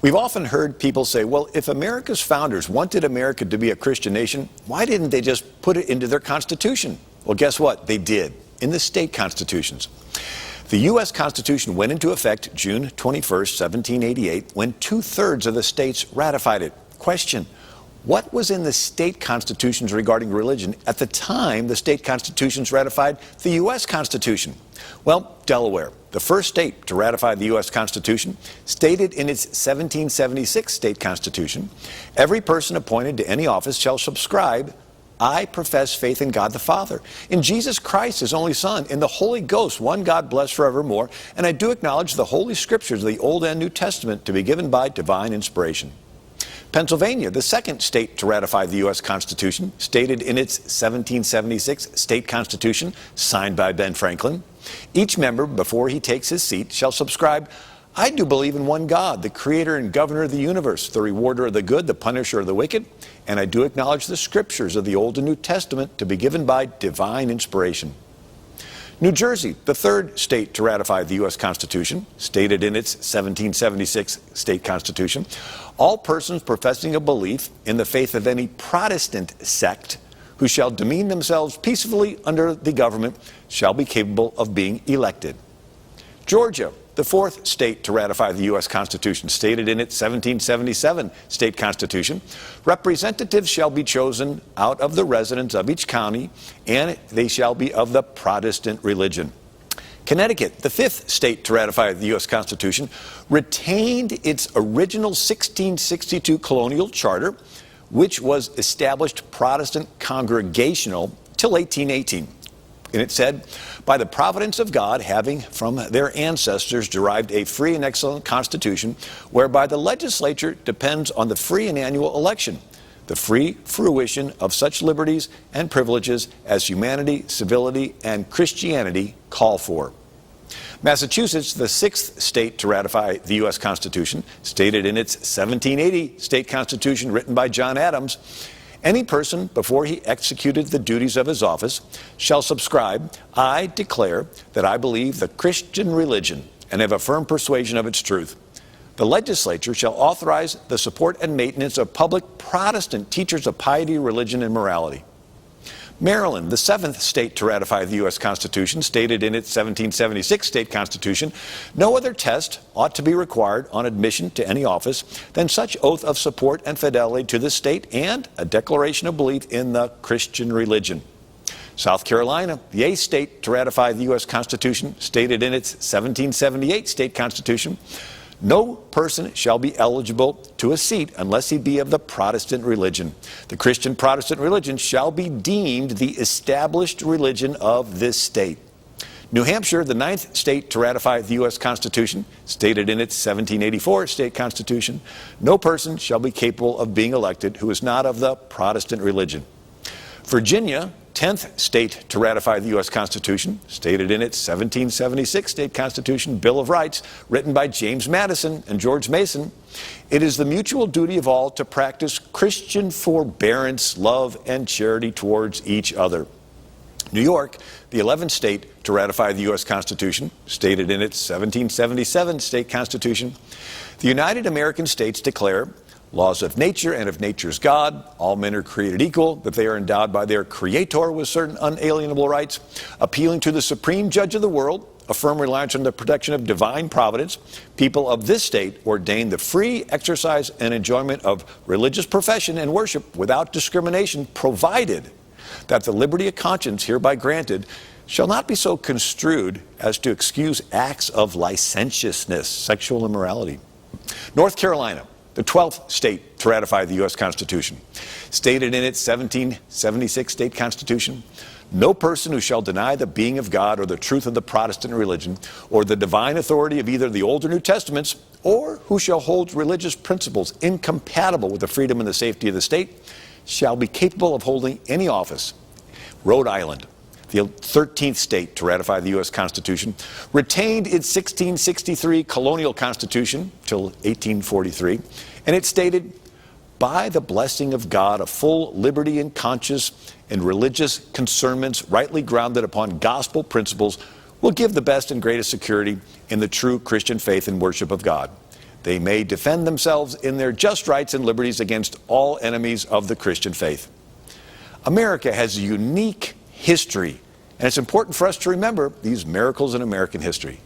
We've often heard people say, well, if America's founders wanted America to be a Christian nation, why didn't they just put it into their Constitution? Well, guess what? They did, in the state constitutions. The U.S. Constitution went into effect June 21st, 1788, when 2/3 of the states ratified it. Question: what was in the state constitutions regarding religion at the time the state constitutions ratified the U.S. Constitution? Well, Delaware, the first state to ratify the U.S. Constitution, stated in its 1776 state constitution, every person appointed to any office shall subscribe, I profess faith in God the Father, in Jesus Christ, his only Son, in the Holy Ghost, one God blessed forevermore, and I do acknowledge the Holy Scriptures of the Old and New Testament to be given by divine inspiration. Pennsylvania, the second state to ratify the U.S. Constitution, stated in its 1776 state constitution, signed by Ben Franklin, each member, before he takes his seat, shall subscribe, I do believe in one God, the creator and governor of the universe, the rewarder of the good, the punisher of the wicked, and I do acknowledge the scriptures of the Old and New Testament to be given by divine inspiration. New Jersey, the third state to ratify the U.S. Constitution, stated in its 1776 state constitution, all persons professing a belief in the faith of any Protestant sect who shall demean themselves peacefully under the government shall be capable of being elected. Georgia, the fourth state to ratify the U.S. Constitution, stated in its 1777 state constitution, representatives shall be chosen out of the residents of each county, and they shall be of the Protestant religion. Connecticut, the fifth state to ratify the U.S. Constitution, retained its original 1662 colonial charter, which was established Protestant congregational till 1818. And it said, by the providence of God, having from their ancestors derived a free and excellent constitution, whereby the legislature depends on the free and annual election, the free fruition of such liberties and privileges as humanity, civility, and Christianity call for. Massachusetts, the sixth state to ratify the U.S. Constitution, stated in its 1780 state constitution written by John Adams, any person, before he executed the duties of his office, shall subscribe, I declare that I believe the Christian religion and have a firm persuasion of its truth. The legislature shall authorize the support and maintenance of public Protestant teachers of piety, religion, and morality. Maryland, the seventh state to ratify the U.S. Constitution, stated in its 1776 state constitution, no other test ought to be required on admission to any office than such oath of support and fidelity to the state and a declaration of belief in the Christian religion. South Carolina, the eighth state to ratify the U.S. Constitution, stated in its 1778 state constitution, no person shall be eligible to a seat unless he be of the Protestant religion. The Christian Protestant religion shall be deemed the established religion of this state. New Hampshire, the ninth state to ratify the U.S. Constitution, stated in its 1784 state constitution, no person shall be capable of being elected who is not of the Protestant religion. Virginia, 10th state to ratify the U.S. Constitution, stated in its 1776 state constitution, Bill of Rights, written by James Madison and George Mason, it is the mutual duty of all to practice Christian forbearance, love, and charity towards each other. New York, the 11th state to ratify the U.S. Constitution, stated in its 1777 state constitution, the United American States declare laws of nature and of nature's God. All men are created equal, that they are endowed by their Creator with certain unalienable rights, appealing to the supreme judge of the world, a firm reliance on the protection of divine providence. People of this state ordain the free exercise and enjoyment of religious profession and worship without discrimination, provided that the liberty of conscience hereby granted shall not be so construed as to excuse acts of licentiousness, sexual immorality. North Carolina, the 12th state to ratify the U.S. Constitution, stated in its 1776 state constitution, no person who shall deny the being of God or the truth of the Protestant religion or the divine authority of either the Old or New Testaments, or who shall hold religious principles incompatible with the freedom and the safety of the state, shall be capable of holding any office. Rhode Island, the 13th state to ratify the U.S. Constitution, retained its 1663 colonial constitution till 1843, and it stated, by the blessing of God, a full liberty in conscience and religious concernments rightly grounded upon gospel principles will give the best and greatest security in the true Christian faith and worship of God. they may defend themselves in their just rights and liberties against all enemies of the Christian faith. America has a unique history, and it's important for us to remember these miracles in American history.